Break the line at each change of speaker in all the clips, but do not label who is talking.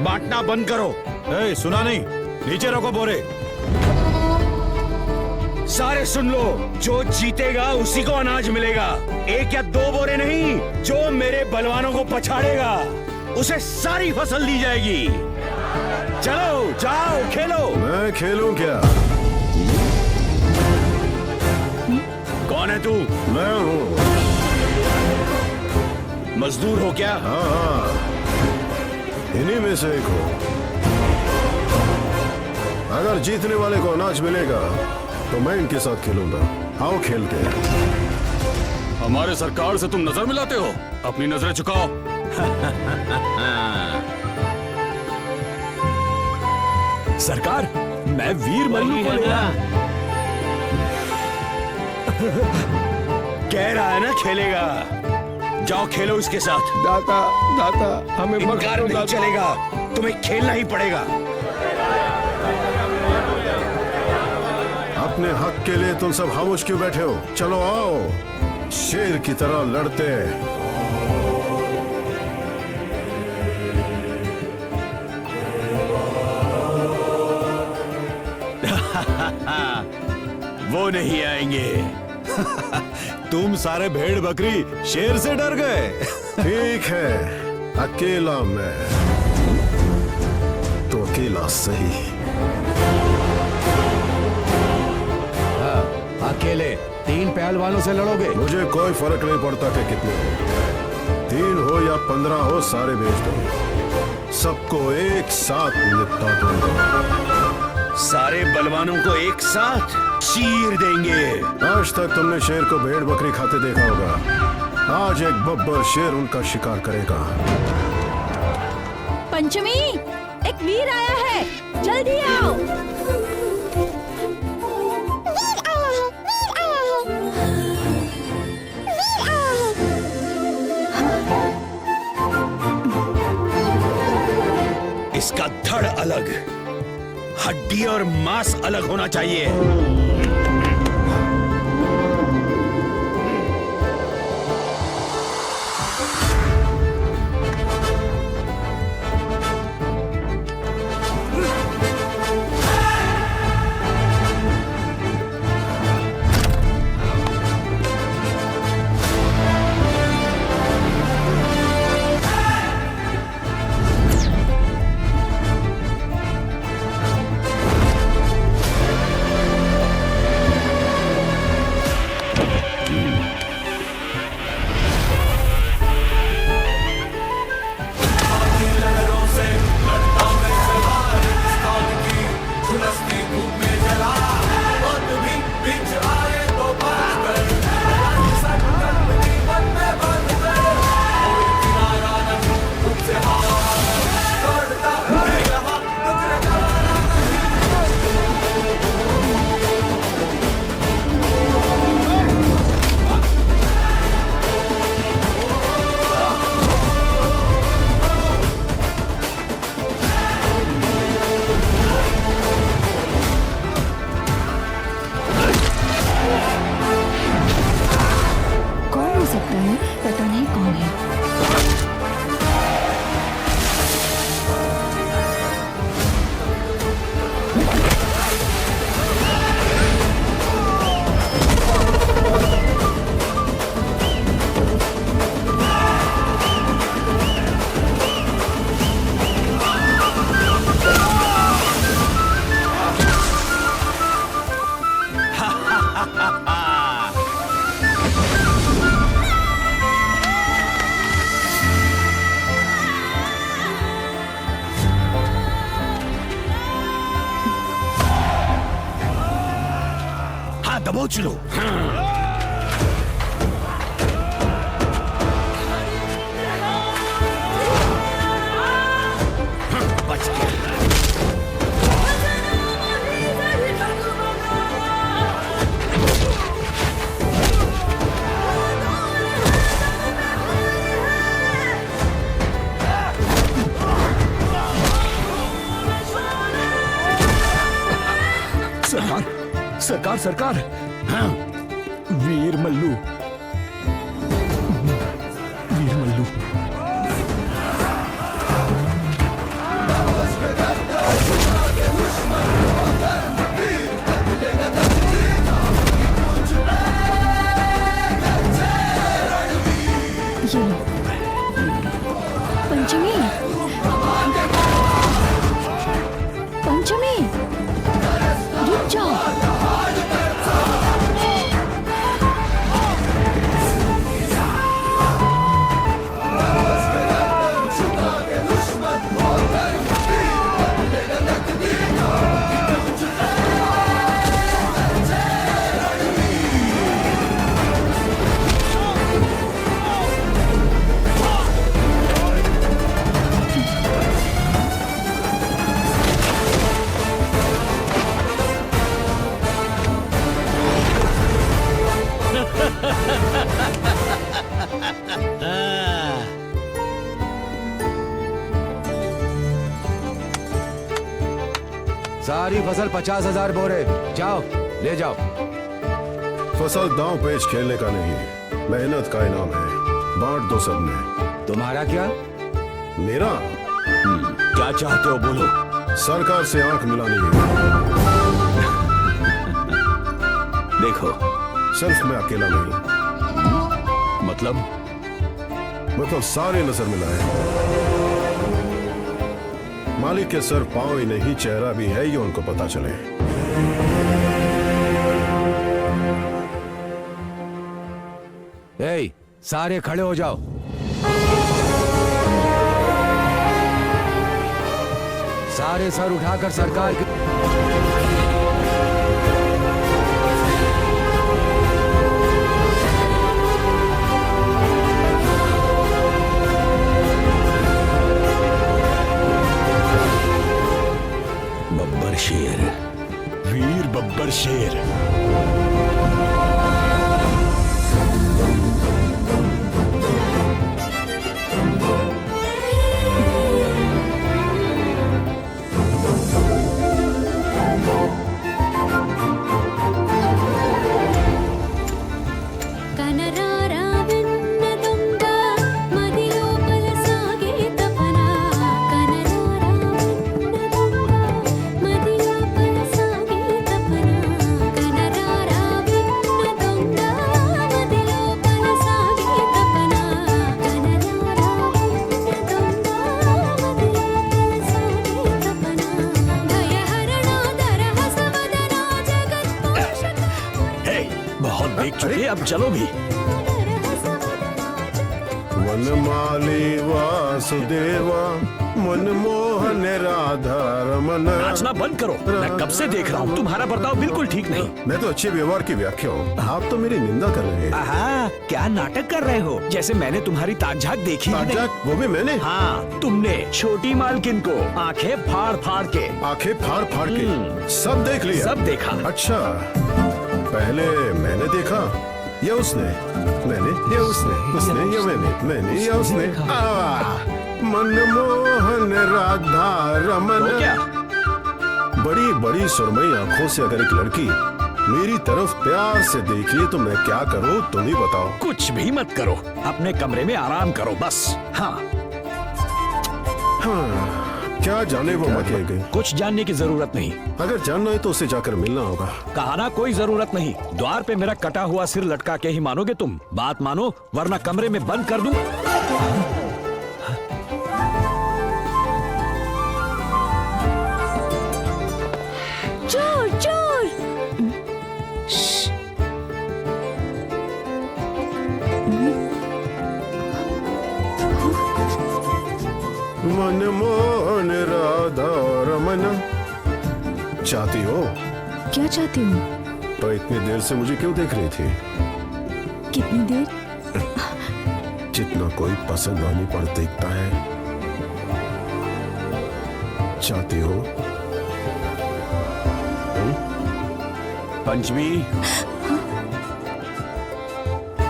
बांटना बंद करो।
सुना नहीं, नीचे रखो बोरे।
सारे सुन लो, जो जीतेगा उसी को अनाज मिलेगा। 1 या 2 बोरे नहीं, जो मेरे बलवानों को पछाड़ेगा उसे सारी फसल दी जाएगी। चलो जाओ खेलो।
मैं खेलूं क्या?
कौन है तू?
मैं हूँ।
मजदूर हो क्या?
हाँ, इन्हीं में से एक हो। अगर जीतने वाले को अनाज मिलेगा तो मैं इनके साथ खेलूंगा। आओ खेलते हैं।
हमारे सरकार से तुम नजर मिलाते हो? अपनी नजरें झुकाओ।
सरकार, मैं वीर मल्लू को लेना।
कह रहा है ना खेलेगा। जाओ खेलो इसके साथ।
दाता हमें
इनकार नहीं चलेगा, तुम्हें खेलना ही पड़ेगा।
अपने हक के लिए तुम सब खामोश क्यों बैठे हो? चलो आओ, शेर की तरह लड़ते हैं।
वो नहीं आएंगे।
तुम सारे भेड़ बकरी शेर से डर गए।
ठीक है, अकेला मैं तो अकेला सही।
अकेले 3 पहलवानों से लड़ोगे?
मुझे कोई फर्क नहीं पड़ता कि कितने हो, 3 हो या 15 हो, सारे भेज दो। सबको एक साथ निपटा दूंगा।
सारे बलवानों को एक साथ चीर देंगे।
आज तक तुमने शेर को भेड़ बकरी खाते देखा होगा। आज एक बब्बर शेर उनका शिकार करेगा।
पंचमी, एक वीर आया है, जल्दी आओ।
इसका धड़ अलग, हड्डी और मांस अलग होना चाहिए। दबोच लो। बच गया।
सरकार सरकार,
हाँ?
वीर मल्लू, वीर मल्लू।
पंचमी रुक जाओ।
सारी फसल 50,000 बोरे, जाओ ले जाओ।
फसल दांव पेच खेलने का नहीं, मेहनत का इनाम है। बांट दो सब में।
तुम्हारा क्या?
मेरा
क्या चाहते हो बोलो।
सरकार से आंख मिलानी है।
देखो
सिर्फ मैं अकेला नहीं,
मतलब
सारे नजर मिलाए। मालिक के सर पांव ही नहीं, चेहरा भी है, ये उनको पता चले।
ए, सारे खड़े हो जाओ। सारे सर उठाकर सरकार की
बब्बर शेर, वीर बब्बर शेर। अब चलो भी।
वनमाली वासुदेवा मनमोहन राधा रमन।
नाचना बंद करो, मैं कब से देख रहा हूँ तुम्हारा बर्ताव बिल्कुल ठीक नहीं।
मैं तो अच्छे व्यवहार की व्याख्या हूँ, आप तो मेरी निंदा कर रहे हैं।
आहा, क्या नाटक कर रहे हो? जैसे मैंने तुम्हारी ताक-झाक देखी ही नहीं।
ताक-झाक वो भी मैंने?
हाँ, तुमने छोटी मालकिन को आंखें फाड़ फाड़ के।
आंखें फाड़ फाड़ के सब देख लिया?
सब देखा।
अच्छा, पहले मैंने देखा या उसने? मैंने या उसने या मैंने या उसने? मनमोहन राधा रमन।
क्या?
बड़ी बड़ी सुरमई आंखों से अगर एक लड़की मेरी तरफ प्यार से देखिए तो मैं क्या करूं, तुम ही बताओ।
कुछ भी मत करो, अपने कमरे में आराम करो बस। हाँ,
क्या जाने वो मर गई।
कुछ जानने की जरूरत नहीं।
अगर जानना है तो उसे जाकर मिलना होगा।
कहा ना, कोई जरूरत नहीं। द्वार पे मेरा कटा हुआ सिर लटका के ही मानोगे तुम? बात मानो वरना कमरे में बंद कर दूं।
चोर चोर।
मनमोहन राधा रमन। चाहती हो?
क्या चाहती हूँ?
तो इतनी देर से मुझे क्यों देख रही थी?
कितनी देर?
जितना कोई पसंद आने पर देखता है। चाहती हो?
पंचमी,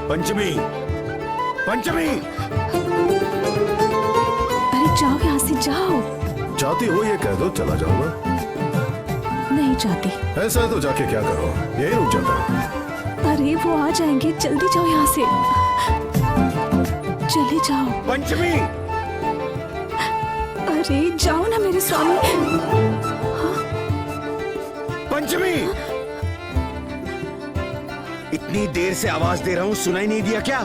पंचमी, पंचमी।
अरे जाओ यहाँ से, जाओ।
चाहती हो ये कह दो, चला जाऊंगा।
नहीं चाहती।
ऐसा है तो जाके क्या करो, यही रुक जाता हूँ।
अरे वो आ जाएंगे, जल्दी जाओ यहाँ से। चले जाओ।
पंचमी,
अरे जाओ ना मेरे स्वामी।
पंचमी। इतनी देर से आवाज दे रहा हूँ, सुनाई नहीं दिया क्या?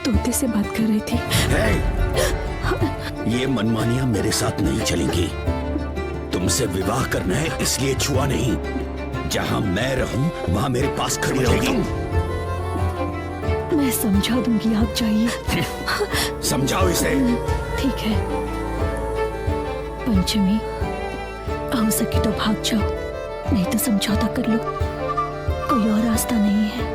तोते से बात कर रही थी।
हे! ये मनमानियां मेरे साथ नहीं चलेंगी। तुमसे विवाह करना है इसलिए छुआ नहीं। जहां मैं रहूं वहां मेरे पास खड़ी रहेगी।
मैं समझा दूंगी, आप जाइए।
समझाओ इसे।
ठीक है पंचमी, हो सके तो भाग जाओ, नहीं तो समझौता कर लो। कोई और रास्ता नहीं है।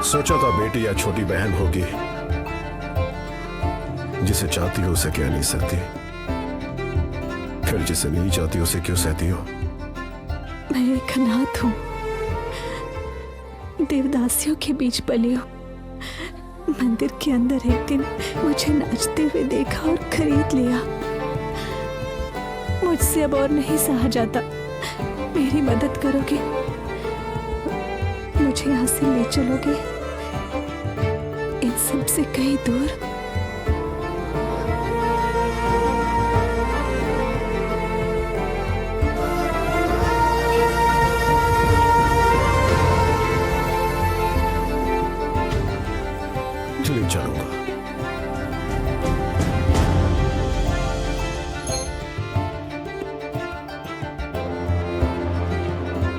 सोचा था बेटी या छोटी बहन होगी, जिसे चाहती हो उसे कह नहीं सकती, फिर जिसे नहीं चाहती उसे क्यों सहती हो?
मैं एक अनाथ हूँ, देवदासियों के बीच पली हूँ। मंदिर के अंदर एक दिन मुझे नाचते हुए देखा और खरीद लिया। मुझसे अब और नहीं सहा जाता। मेरी मदद करोगे? मुझे यहाँ से ले चलोगे, इन सब से कहीं दूर?
ले चलूंगा।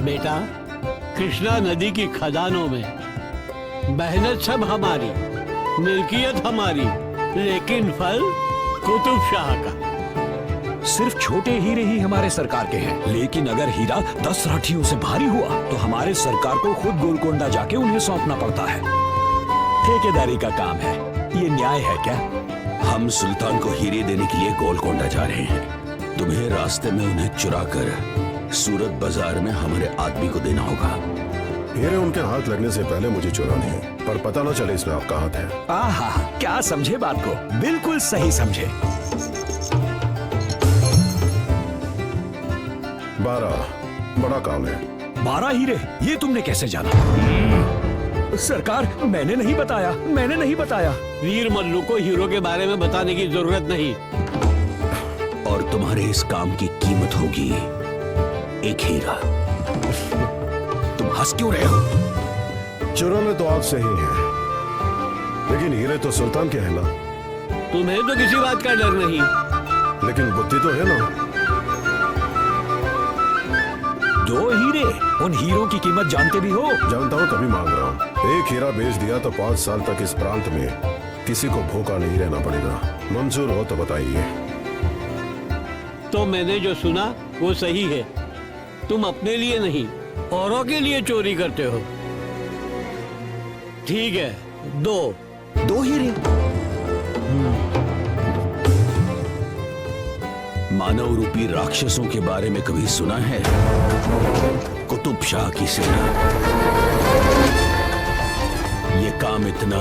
बेटा, कृष्णा नदी की खदानों में मेहनत सब हमारी, मिल्कियत हमारी, लेकिन फल कुतुब शाह का।
सिर्फ छोटे हीरे ही हमारे सरकार के हैं, लेकिन अगर हीरा 10 राठियों से भारी हुआ तो हमारे सरकार को खुद गोलकोंडा जाके उन्हें सौंपना पड़ता है। ठेकेदारी का काम है, ये न्याय है क्या?
हम सुल्तान को हीरे देने के लिए गोलकोंडा जा रहे हैं। तुम्हें रास्ते में उन्हें चुराकर सूरत बाजार में हमारे आदमी को देना होगा।
हीरे उनके हाथ लगने से पहले मुझे चुराने हैं, पर पता ना चले इसमें आपका हाथ है।
आहा, क्या समझे बात को, बिल्कुल सही समझे।
12 बड़ा काम है।
12 हीरे, ये तुमने कैसे जाना? सरकार, मैंने नहीं बताया, मैंने नहीं बताया।
वीर मल्लू को हीरो के बारे में बताने की जरूरत नहीं।
और तुम्हारे इस काम की कीमत होगी एक हीरा। तुम हंस क्यों रहे हो?
चुराने तो आप सही हैं, लेकिन हीरे तो सुल्तान के हैं ना।
तुम्हें तो किसी बात का डर नहीं।
लेकिन बुद्धि तो है ना।
2 हीरे, उन हीरों की कीमत जानते भी हो?
जानता हूँ, तभी मांग रहा हूँ। एक हीरा बेच दिया तो 5 साल तक इस प्रांत में किसी को भूखा नहीं रहना पड़ेगा। मंजूर हो तो बताइए।
तो मैंने जो सुना वो सही है। तुम अपने लिए नहीं, औरों के लिए चोरी करते हो। ठीक है, 2
हीरे।
मानव रूपी राक्षसों के बारे में कभी सुना है? कुतुब शाह की सेना। ये काम इतना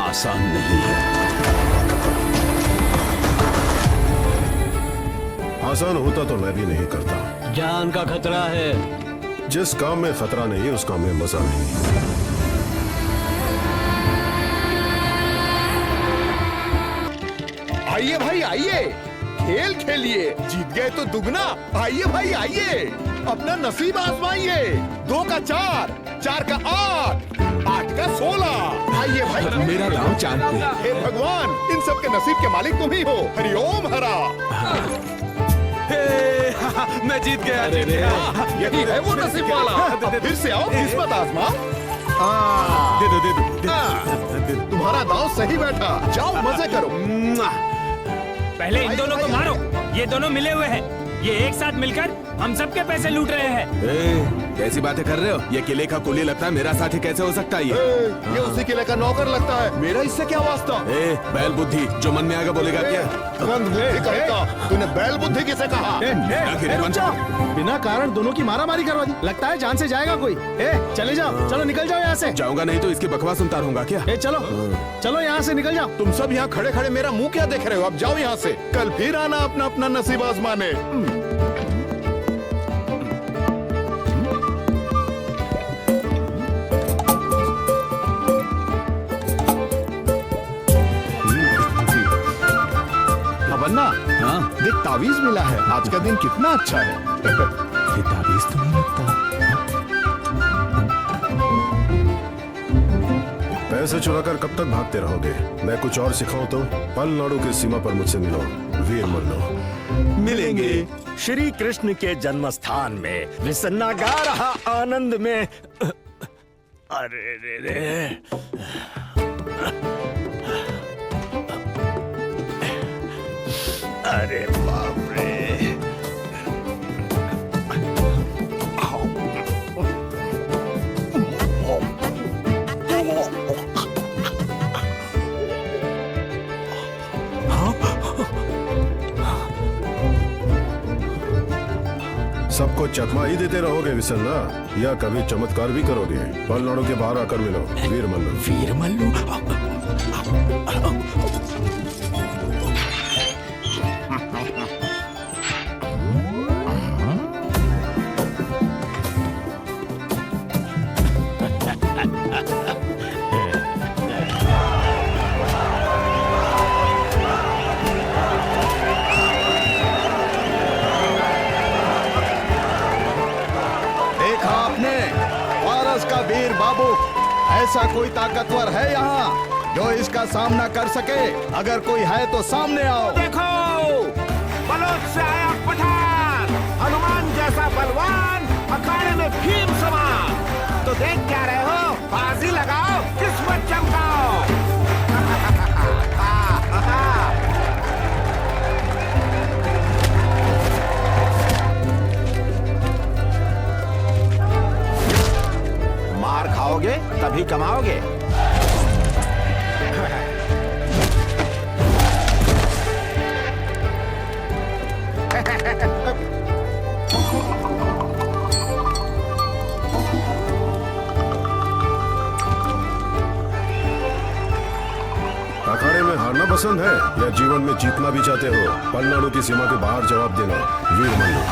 आसान नहीं है।
आसान होता तो मैं भी नहीं करता।
जान का खतरा है।
जिस काम में खतरा नहीं उस काम में मजा नहीं।
आइए भाई आइए, खेल खेलिए, जीत गए तो दुगना। आइए भाई आइए, अपना नसीब आजमाइए। 2 का 4, 4 का 8, 8 का 16। आइए भाई,
मेरा दांव चांद पे।
हे भगवान, इन सब के नसीब के मालिक तुम ही हो। हरिओम हरा।
मैं जीत गया।
यही है वो नसीब वाला। अब फिर से आओ, किस्मत आजमाओ।
दे दो।
तुम्हारा दांव सही बैठा, जाओ मजे करो।
पहले इन दोनों को मारो। ये दोनों मिले हुए हैं, ये एक साथ मिलकर हम सबके पैसे लूट रहे हैं।
कैसी बातें कर रहे हो? ये किले का कुली लगता है, मेरा साथी कैसे हो सकता है?
ये उसी किले का नौकर लगता है। मेरा इससे क्या वास्ता?
बैल बुद्धि, जो मन में आएगा बोलेगा क्या?
तुरंत बुद्धि करता। तूने बैल बुद्धि किसे कहा?
बिना कारण दोनों की मारामारी करवा दी। लगता है जान से जाएगा कोई। चले जाओ, चलो निकल जाओ यहाँ से।
जाऊंगा नहीं तो इसकी बकवास सुनता रहूंगा क्या?
चलो चलो यहाँ से निकल जाओ।
तुम सब यहाँ खड़े खड़े मेरा मुंह क्या देख रहे हो? अब जाओ यहाँ से, कल फिर आना अपना अपना नसीब आजमाने। सुबन्ना,
हाँ
देख तावीज मिला है। आज का दिन कितना अच्छा है।
ये ताबीज तो नहीं लगता।
पैसे चुराकर कब तक भागते रहोगे? मैं कुछ और सिखाऊं तो? पलनाडु की सीमा पर मुझसे मिलो, वीर मल्लो।
मिलेंगे श्री कृष्ण के जन्म स्थान में, विसन्ना गा रहा आनंद में। अरे रे रे, अरे बाप रे।
सबको चकमा ही देते रहोगे विसन्ना, या कभी चमत्कार भी करोगे? पलनाडु के बाहर आकर मिलो, वीर मल्लो।
वीर मल्लू।
देखा आपने, वारस का वीर बाबू। ऐसा कोई ताकतवर है यहाँ जो इसका सामना कर सके? अगर कोई है तो सामने आओ।
देखो, बलोच से आया पठान, हनुमान जैसा बलवान, अखाड़े में भीम समान। तो देख क्या रहे हो? बाजी लगाओ, किस्मत चमकाओ। मार खाओगे तभी कमाओगे।
अखाड़े में हारना पसंद है या जीवन में जीतना भी चाहते हो? पलनाडु की सीमा के बाहर जवाब देना, वीर मल्लो।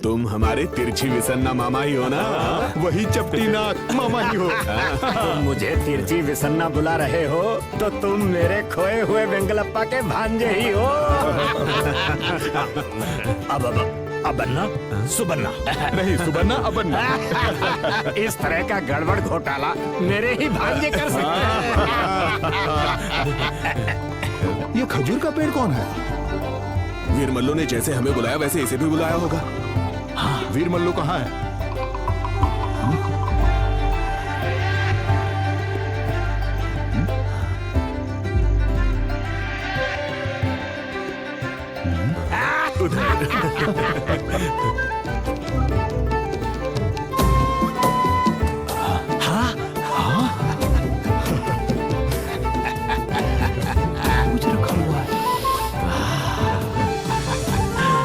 तुम हमारे तिरछी विसन्ना मामा ही हो ना? वही चपटी नाक मामा ही हो।
तुम मुझे तिरछी विसन्ना बुला रहे हो तो तुम मेरे खोए हुए वेंगलप्पा के भांजे ही हो। अब बन्ना सुबन्ना
नहीं, सुबन्ना अबन्ना।
इस तरह का गड़बड़ घोटाला मेरे ही भांजे कर सकते हैं।
ये खजूर का पेड़ कौन है? वीर मल्लो ने जैसे हमें बुलाया वैसे इसे भी बुलाया होगा। हाँ, वीर मल्लो कहाँ है?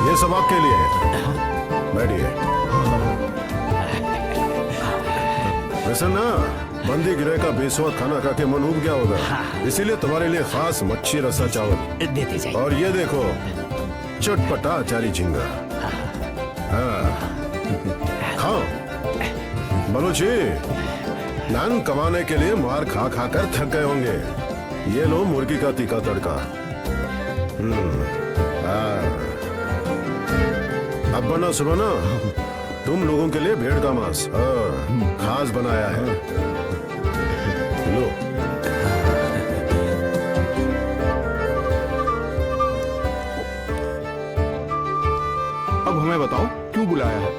ये सब आपके लिए है, बैठिए। प्रसन्ना, बंदी गिरे का बेस्वाद खाना खा के मन उब गया होगा, इसीलिए तुम्हारे लिए खास मच्छी रसा चावल
देते जाइए।
और ये देखो चटपटा अचारी झींगा। हाँ, खाओ। बलूची, नान कमाने के लिए मार खा खा कर थक गए होंगे। ये लो मुर्गी का तीखा तड़का। अब बना सुबह तुम लोगों के लिए भेड़ का मांस खास बनाया है। लो।
अब हमें बताओ क्यों बुलाया है?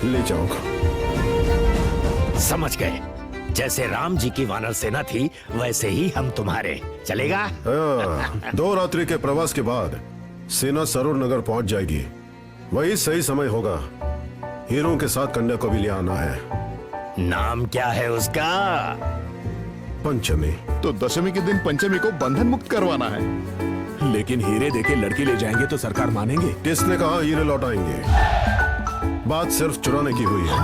ले जाऊंगा।
समझ गए, जैसे राम जी की वानर सेना थी वैसे ही हम तुम्हारे। चलेगा?
2 रात्रि के प्रवास के बाद सेना सरोर नगर पहुंच जाएगी। वही सही समय होगा। हीरों के साथ कन्या को भी ले आना है।
नाम क्या है उसका?
पंचमी।
तो दशमी के दिन पंचमी को बंधन मुक्त करवाना है।
लेकिन हीरे देके लड़की ले जाएंगे तो सरकार मानेंगे?
किसने कहा हीरे लौटाएंगे? बात सिर्फ चुराने की हुई है।